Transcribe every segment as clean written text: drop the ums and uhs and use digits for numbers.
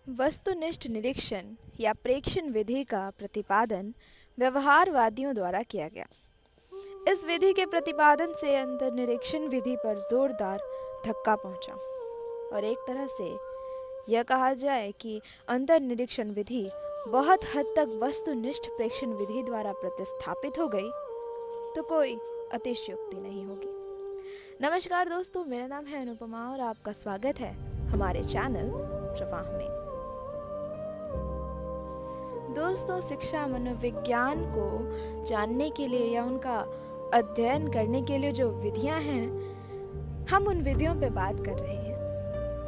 वस्तुनिष्ठ निरीक्षण या प्रेक्षण विधि का प्रतिपादन व्यवहारवादियों द्वारा किया गया। इस विधि के प्रतिपादन से अंतर्निरीक्षण विधि पर जोरदार धक्का पहुंचा और एक तरह से यह कहा जाए कि अंतर्निरीक्षण विधि बहुत हद तक वस्तुनिष्ठ प्रेक्षण विधि द्वारा प्रतिस्थापित हो गई तो कोई अतिशयोक्ति नहीं होगी। नमस्कार दोस्तों, मेरा नाम है अनुपमा और आपका स्वागत है हमारे चैनल प्रवाह में। दोस्तों, शिक्षा मनोविज्ञान को जानने के लिए या उनका अध्ययन करने के लिए जो विधियां हैं, हम उन विधियों पे बात कर रहे हैं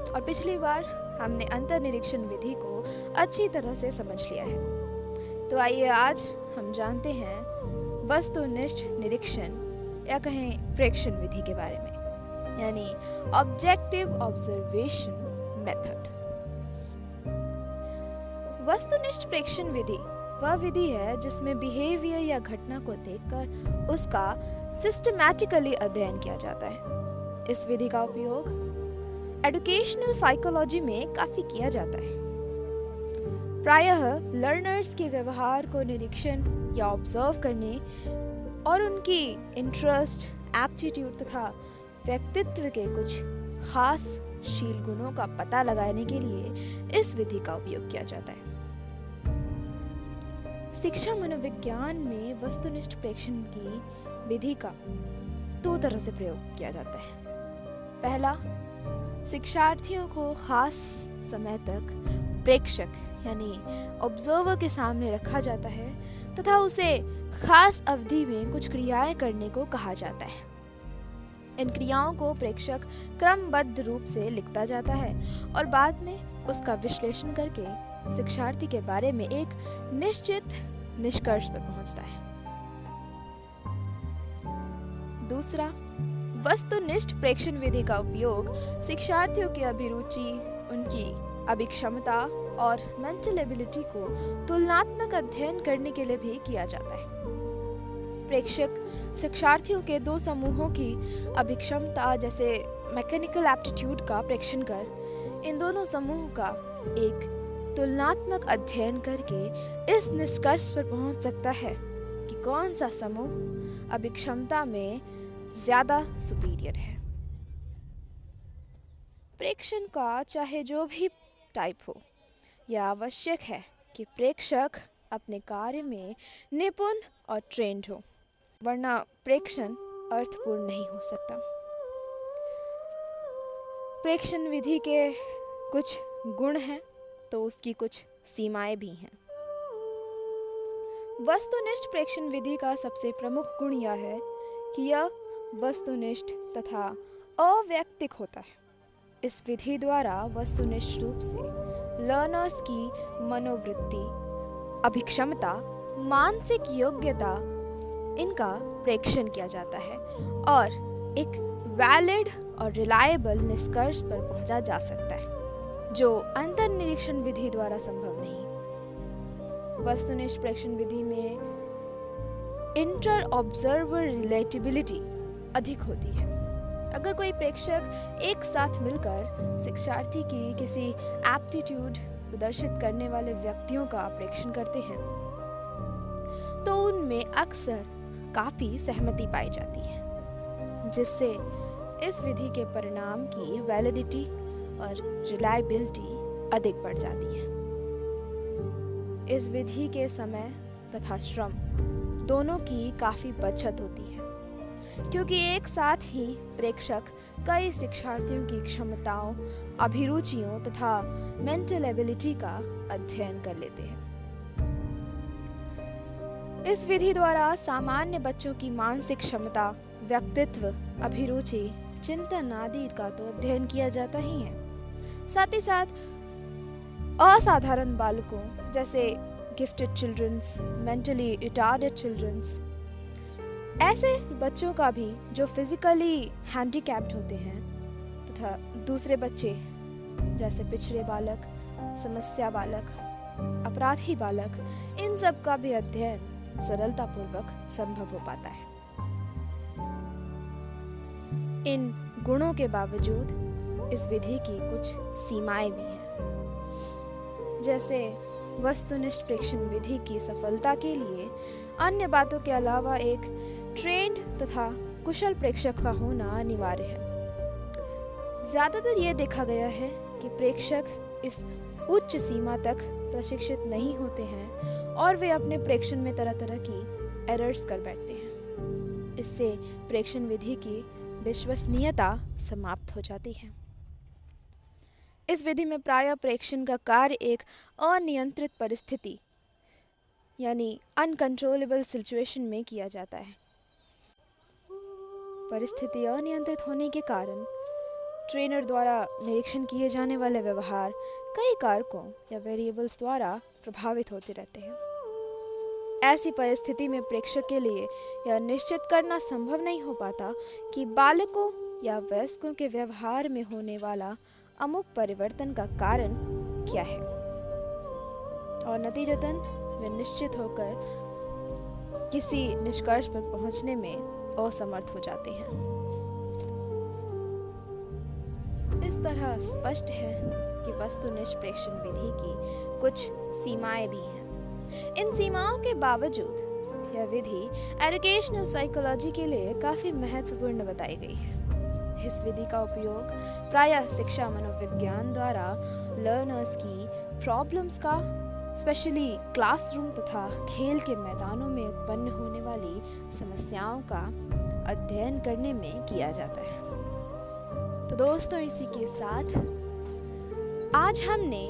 और पिछली बार हमने अंतर्निरीक्षण विधि को अच्छी तरह से समझ लिया है। तो आइए आज हम जानते हैं वस्तुनिष्ठ निरीक्षण या कहें प्रेक्षण विधि के बारे में, यानी ऑब्जेक्टिव ऑब्जर्वेशन मेथड। वस्तुनिष्ठ प्रेक्षण विधि वह विधि है जिसमें बिहेवियर या घटना को देखकर उसका सिस्टमैटिकली अध्ययन किया जाता है। इस विधि का उपयोग एजुकेशनल साइकोलॉजी में काफी किया जाता है। प्रायः लर्नर्स के व्यवहार को निरीक्षण या ऑब्जर्व करने और उनकी इंटरेस्ट, एप्टीट्यूड तथा व्यक्तित्व के कुछ खास शील गुणों का पता लगाने के लिए इस विधि का उपयोग किया जाता है। शिक्षा मनोविज्ञान में वस्तुनिष्ठ प्रेक्षण की विधि का दो तरह से प्रयोग किया जाता है। पहला, शिक्षार्थियों को खास समय तक प्रेक्षक यानी ऑब्जर्वर के सामने रखा जाता है तथा उसे खास अवधि में कुछ क्रियाएं करने को कहा जाता है। इन क्रियाओं को प्रेक्षक क्रमबद्ध रूप से लिखता जाता है और बाद में उसका विश्लेषण करके शिक्षार्थी के बारे में एक निश्चित निष्कर्ष पर पहुंचता है। दूसरा, वस्तुनिष्ठ प्रेक्षण विधि का उपयोग शिक्षार्थियों की अभिरुचि, उनकी अभिक्षमता और मेंटल एबिलिटी को तुलनात्मक अध्ययन करने के लिए भी किया जाता है। प्रेक्षक शिक्षार्थियों के दो समूहों की अभिक्षमता जैसे मैकेनिकल एप्टीट्यूड का प्रेक्षण कर इन दोनों समूहों का एक तुलनात्मक अध्ययन करके इस निष्कर्ष पर पहुंच सकता है कि कौन सा समूह अभिक्षमता में ज्यादा सुपीरियर है। प्रेक्षण का चाहे जो भी टाइप हो, यह आवश्यक है कि प्रेक्षक अपने कार्य में निपुण और ट्रेंड हो, वरना प्रेक्षण अर्थपूर्ण नहीं हो सकता। प्रेक्षण विधि के कुछ गुण हैं तो उसकी कुछ सीमाएं भी हैं। वस्तुनिष्ठ प्रेक्षण विधि का सबसे प्रमुख गुण यह है कि यह वस्तुनिष्ठ तथा अवैयक्तिक होता है। इस विधि द्वारा वस्तुनिष्ठ रूप से लर्नर्स की मनोवृत्ति, अभिक्षमता, मानसिक योग्यता इनका प्रेक्षण किया जाता है और एक वैलिड और रिलायबल निष्कर्ष पर पहुंचा जा सकता है जो अंतर्निरीक्षण विधि द्वारा संभव नहीं। वस्तुनिष्ठ प्रेक्षण विधि में इंटर ऑब्जर्वर रिलेटेबिलिटी अधिक होती है। अगर कोई प्रेक्षक एक साथ मिलकर शिक्षार्थी की किसी एप्टीट्यूड प्रदर्शित करने वाले व्यक्तियों का प्रेक्षण करते हैं तो उनमें अक्सर काफी सहमति पाई जाती है, जिससे इस विधि के परिणाम की वैलिडिटी और रिलायबिलिटी अधिक बढ़ जाती है। इस विधि के समय तथा श्रम दोनों की काफी बचत होती है, क्योंकि एक साथ ही प्रेक्षक कई शिक्षार्थियों की क्षमताओं, अभिरुचियों तथा मेंटल एबिलिटी का अध्ययन कर लेते हैं। इस विधि द्वारा सामान्य बच्चों की मानसिक क्षमता, व्यक्तित्व, अभिरुचि, चिंतन आदि का तो अध्ययन किया जाता ही है, साथ ही साथ असाधारण बालकों जैसे gifted childrens, mentally retarded childrens, ऐसे बच्चों का भी जो फिजिकली हैंडीकैप्ड होते हैं तथा दूसरे बच्चे जैसे पिछड़े बालक, समस्या बालक, अपराधी बालक, इन सब का भी अध्ययन सरलतापूर्वक संभव हो पाता है। इन गुणों के बावजूद इस विधि की कुछ सीमाएं भी हैं। जैसे वस्तुनिष्ठ प्रेक्षण विधि की सफलता के लिए अन्य बातों के अलावा एक ट्रेंड तथा कुशल प्रेक्षक का होना अनिवार्य है। ज़्यादातर ये देखा गया है कि प्रेक्षक इस उच्च सीमा तक प्रशिक्षित नहीं होते हैं और वे अपने प्रेक्षण में तरह तरह की एरर्स कर बैठते हैं। इससे प्रेक्षण विधि की विश्वसनीयता समाप्त हो जाती है। इस विधि में प्रायः प्रेक्षण का कार्य एक अनियंत्रित परिस्थिति यानी अनकंट्रोलेबल सिचुएशन में किया जाता है। परिस्थिति अनियंत्रित होने के कारण ट्रेनर द्वारा निरीक्षण किए जाने वाले व्यवहार कई कारकों या वेरिएबल्स द्वारा प्रभावित होते रहते हैं। ऐसी परिस्थिति में प्रेक्षक के लिए यह निश्चित करना संभव नहीं हो पाता कि बालकों या वयस्कों के व्यवहार में होने वाला अमुक परिवर्तन का कारण क्या है, और नतीजतन वे निश्चित होकर किसी निष्कर्ष पर पहुंचने में असमर्थ हो जाते हैं। इस तरह स्पष्ट है कि वस्तुनिष्ठ प्रेक्षण विधि की कुछ सीमाएं भी हैं। इन सीमाओं के बावजूद यह विधि एजुकेशनल साइकोलॉजी के लिए काफ़ी महत्वपूर्ण बताई गई है। इस विधि का उपयोग प्रायः शिक्षा मनोविज्ञान द्वारा लर्नर्स की प्रॉब्लम्स का स्पेशली क्लासरूम तथा खेल के मैदानों में उत्पन्न होने वाली समस्याओं का अध्ययन करने में किया जाता है। तो दोस्तों, इसी के साथ आज हमने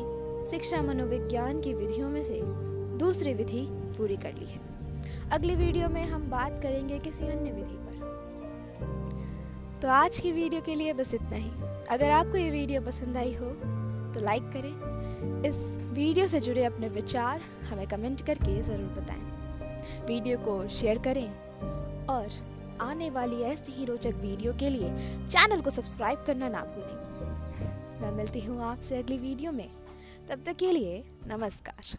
शिक्षा मनोविज्ञान की विधियों में से दूसरी विधि पूरी कर ली है। अगली वीडियो में हम बात करेंगे किसी अन्य विधि पर। तो आज की वीडियो के लिए बस इतना ही। अगर आपको ये वीडियो पसंद आई हो तो लाइक करें। इस वीडियो से जुड़े अपने विचार हमें कमेंट करके ज़रूर बताएं। वीडियो को शेयर करें और आने वाली ऐसी ही रोचक वीडियो के लिए चैनल को सब्सक्राइब करना ना भूलें। मैं मिलती हूँ आपसे अगली वीडियो में। तब तक के लिए नमस्कार।